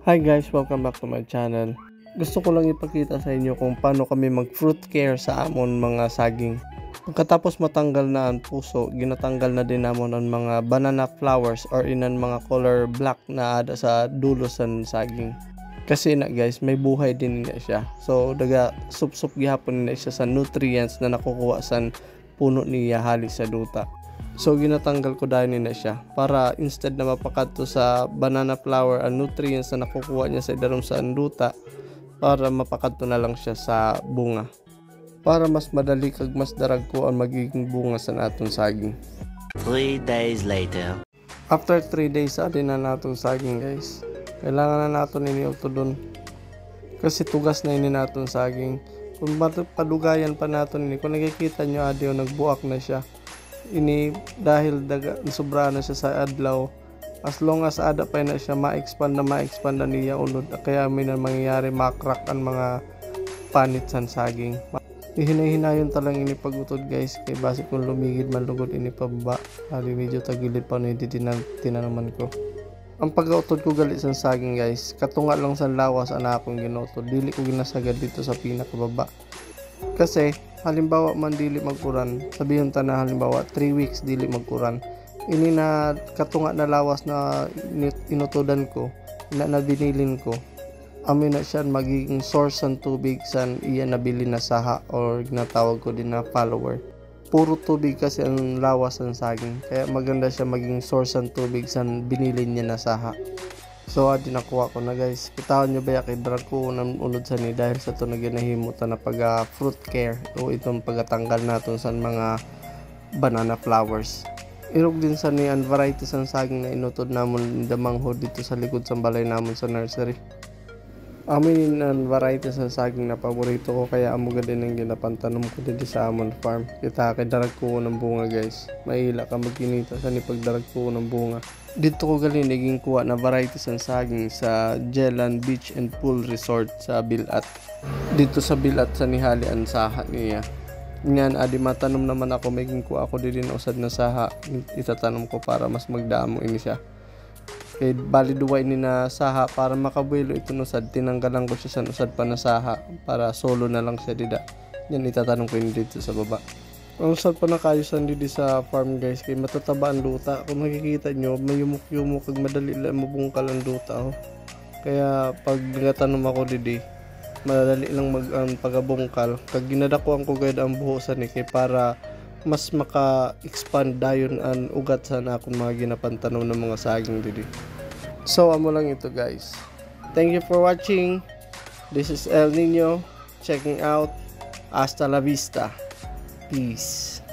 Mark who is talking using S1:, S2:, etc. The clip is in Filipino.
S1: Hi guys, welcome back to my channel. Gusto ko lang ipakita sa inyo kung paano kami mag fruit care sa amon mga saging. Pagkatapos matanggal na ang puso, ginatanggal na din namon ang mga banana flowers or inan mga color black na ada sa dulo sa saging. Kasi na guys, may buhay din na siya. So daga sup-sup gihapon na siya sa nutrients na nakukuha sa puno niya hali sa duta. So ginatanggal ko dahil na siya para instead na mapakadto sa banana flower ang nutrients na nakukuha niya sa idarom sa anduta, para mapakadto na lang siya sa bunga para mas madali kag mas darag ko ang magiging bunga sa natong saging.
S2: 3 days later.
S1: After 3 days adin na natong saging guys. Kailangan na naton ini utodon kasi tugas na ini natong saging. Kung padugayan pa naton ini, kung nakikita nyo adi nagbuak na siya. Ini dahil sobra na siya sa adlaw, as long as ada pa na siya ma-expand na niya unod, kaya may na mangyayari makrak ang mga panit sa saging. Hinayon talang ini pagutod guys, kay base kung lumigid man lugod ini pababa, hali medyo tagilid pa no tinanaman ko. Ang pag-utod ko gali sa saging guys, katunga lang sa lawas ana akong ginutod, dili ko ginasagad dito sa pinakababa. Kasi halimbawa man dili magkuran, sabihin ta na halimbawa 3 weeks dili magkuran, ini na katunga na lawas na inutodan ko, na binilin ko, amin na siya magiging source ng tubig sa iya nabili na saha or ginatawag ko din na follower. Puro tubig kasi ang lawas ng saging, kaya maganda siya maging source ng tubig sa binilin niya na saha. So adi nakuha ko na guys. Kitahon nyo ba kay drag ko unang unod sa ni dahil sa ito na ginahimutan na pag fruit care o itong pagtanggal natin sa mga banana flowers. Irog din sa ni ang varieties ng saging na inutod namon damanghod dito sa likod sa balay namon sa nursery. Amin ang varieties ng saging na paborito ko, kaya amo din ang ginapantanom ko dito sa amon farm. Kita kay darag ko ng bunga guys. Maila ka magkinita sa ni pagdarag ko ng bunga. Dito ko galing naging kuha na varieties ng saging sa Jelan Beach and Pool Resort sa Bilat. Dito sa Bilat sa nihali ang saha niya. Ngayon adi matanom naman ako, maging kuha ako din usad na saha. Itatanom ko para mas magdamo ini siya. Kay bali duway ni na saha para makabuelo ito usad, tinanggalan ko siya sa usad pa na saha para solo na lang siya dida. Yan itatanong ko ini dito sa baba. Ang usad pa na kayusan dito sa farm guys, kay matataba ang luta. Kung makikita nyo, may yumuk-yumuk kag madali lang mabungkal ang luta. Oh. Kaya pag natanom ako didi, madali lang pagabungkal. Kag ginadakuan ko gayud ang buhosan ni kay para mas maka-expand dayon ang ugat sa akong mga ginapantanom ng mga saging didi. So amo lang ito guys. Thank you for watching. This is El Nino checking out. Hasta la vista. Peace.